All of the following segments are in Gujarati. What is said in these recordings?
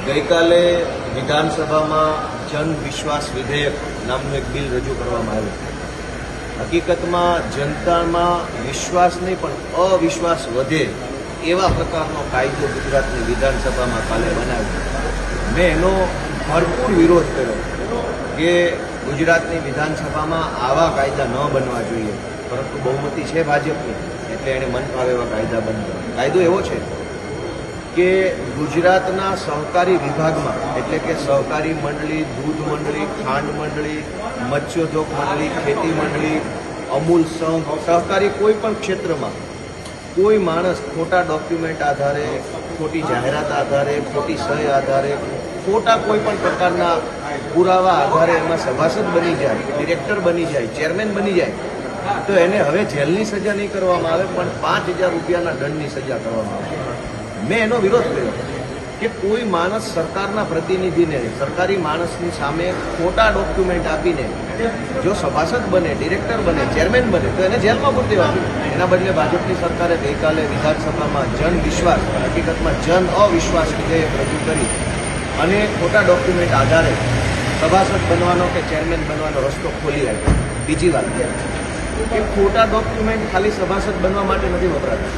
ગઈકાલે વિધાનસભામાં જન વિશ્વાસ વિધેયક નામનું એક બિલ રજૂ કરવામાં આવ્યું. હકીકતમાં જનતામાં વિશ્વાસ નહીં પણ અવિશ્વાસ વધે એવા પ્રકારનો કાયદો ગુજરાતની વિધાનસભામાં કાલે બનાવ્યો. મેં એનો ભરપૂર વિરોધ કર્યો કે ગુજરાતની વિધાનસભામાં આવા કાયદા ન બનવા જોઈએ, પરંતુ બહુમતી છે ભાજપની એટલે એણે મન ફાવે એવા કાયદા બંધ. કાયદો એવો છે કે ગુજરાતના સહકારી વિભાગમાં એટલે કે સહકારી મંડળી, દૂધ મંડળી, ખાંડ મંડળી, મત્સ્યોદ્યોગ મંડળી, ખેતી મંડળી, અમૂલ સંઘ, સહકારી કોઈ પણ ક્ષેત્રમાં કોઈ માણસ ખોટા ડોક્યુમેન્ટ આધારે, ખોટી જાહેરાત આધારે, ખોટી સહી આધારે, ખોટા કોઈ પણ પ્રકારના પુરાવા આધારે એમાં સભાસદ બની જાય, ડિરેક્ટર બની જાય, ચેરમેન બની જાય તો એને હવે જેલની સજા નહીં કરવામાં આવે પણ 5,000 રૂપિયાના દંડની સજા કરવામાં આવે. મેં એનો વિરોધ કર્યો કે કોઈ માણસ સરકારના પ્રતિનિધિને, સરકારી માણસની સામે ખોટા ડોક્યુમેન્ટ આપીને જો સભાસદ બને, ડિરેક્ટર બને, ચેરમેન બને તો એને જેલમાં પૂરી દેવા. એના બદલે ભાજપની સરકારે ગઈકાલે વિધાનસભામાં જન વિશ્વાસ, હકીકતમાં જન અવિશ્વાસ વિધેયક રજૂ કરી અને ખોટા ડોક્યુમેન્ટ આધારે સભાસદ બનવાનો કે ચેરમેન બનવાનો રસ્તો ખોલી આપ્યો. બીજી વાત કે ખોટા ડોક્યુમેન્ટ ખાલી સભાસદ બનવા માટે નથી વપરાતા.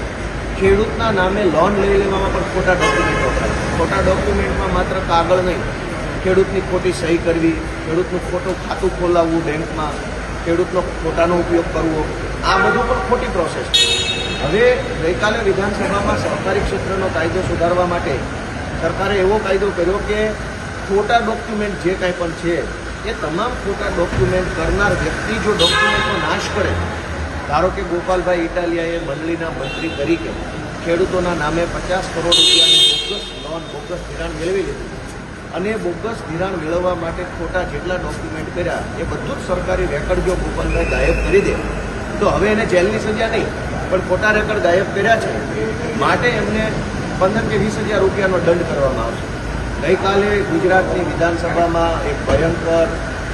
ખેડૂતના નામે લોન લઈ લેવામાં પણ ખોટા ડોક્યુમેન્ટ વપરાય. ખોટા ડોક્યુમેન્ટમાં માત્ર કાગળ નહીં, ખેડૂતની ખોટી સહી કરવી, ખેડૂતનું ખોટું ખાતું ખોલાવવું બેંકમાં, ખેડૂતનો ખોટાનો ઉપયોગ કરવો, આ બધું પણ ખોટી પ્રોસેસ છે. હવે ગઈકાલે વિધાનસભામાં સહકારી ક્ષેત્રનો કાયદો સુધારવા માટે સરકારે એવો કાયદો કર્યો કે ખોટા ડોક્યુમેન્ટ જે કાંઈ પણ છે એ તમામ ખોટા ડોક્યુમેન્ટ કરનાર વ્યક્તિ જો ડોક્યુમેન્ટનો નાશ કરે, ધારો કે ગોપાલભાઈ ઇટાલિયાએ મંડળીના મંત્રી તરીકે ખેડૂતોના નામે 50 કરોડ રૂપિયાની બોગસ લોન, બોગસ ધિરાણ મેળવી લીધું અને બોગસ ધિરાણ મેળવવા માટે ખોટા જેટલા ડોક્યુમેન્ટ કર્યા એ બધું જ સરકારી રેકર્ડ જો ગોપાલભાઈ ગાયબ કરી દે તો હવે એને જેલની સજા નહીં પણ ખોટા રેકર્ડ ગાયબ કર્યા છે માટે એમને 15 કે 20,000 રૂપિયાનો દંડ કરવામાં આવશે. ગઈકાલે ગુજરાતની વિધાનસભામાં એક ભયંકર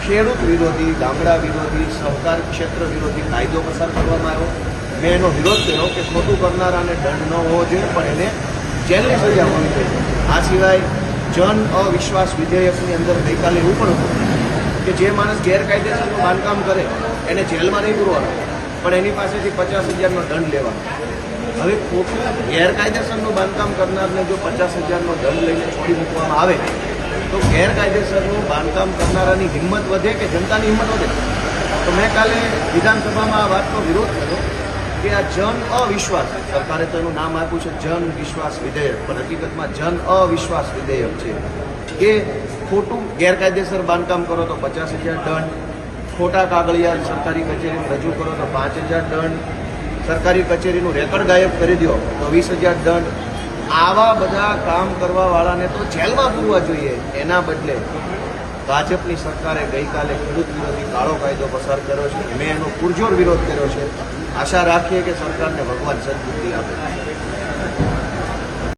ખેડૂત વિરોધી, ગામડા વિરોધી, સહકાર ક્ષેત્ર વિરોધી કાયદો પસાર કરવામાં આવ્યો. મેં એનો વિરોધ કર્યો કે ખોટું કરનારાને દંડ ન હોવો જોઈએ પણ એને જેલની સજા હોવી જોઈએ. આ સિવાય જન અવિશ્વાસ વિધેયકની અંદર ગઈકાલે એવું પણ હતું કે જે માણસ ગેરકાયદેસરનું બાંધકામ કરે એને જેલમાં નહીં પૂરવાનો પણ એની પાસેથી 50,000નો દંડ લેવાનો. હવે ખોટું ગેરકાયદેસરનું બાંધકામ કરનારને જો 50,000નો દંડ લઈને છોડી મૂકવામાં આવે તો ગેરકાયદેસરનું બાંધકામ કરનારાની હિંમત વધે કે જનતાની હિંમત વધે? તો મેં કાલે વિધાનસભામાં આ વાતનો વિરોધ કર્યો કે આ જન અવિશ્વાસ, સરકારે તો એનું નામ આપ્યું છે જન વિશ્વાસ વિધેયક પણ હકીકતમાં જન અવિશ્વાસ વિધેયક છે કે ખોટું ગેરકાયદેસર બાંધકામ કરો તો 50,000 દંડ, ખોટા કાગળિયા સરકારી કચેરીમાં રજૂ કરો તો 5,000 દંડ, સરકારી કચેરીનું રેકર્ડ ગાયબ કરી દો તો 20,000 દંડ. આવા બધા કામ કરવાવાળાને તો જેલમાં પૂરવા જોઈએ. એના બદલે ભાજપની સરકારે ગઈકાલે ખેડૂત વિરોધી કાળો કાયદો પસાર કર્યો છે. મેં એનો પુરજોર વિરોધ કર્યો છે. આશા રાખીએ કે સરકારને ભગવાન સદબુદ્ધિ આપે.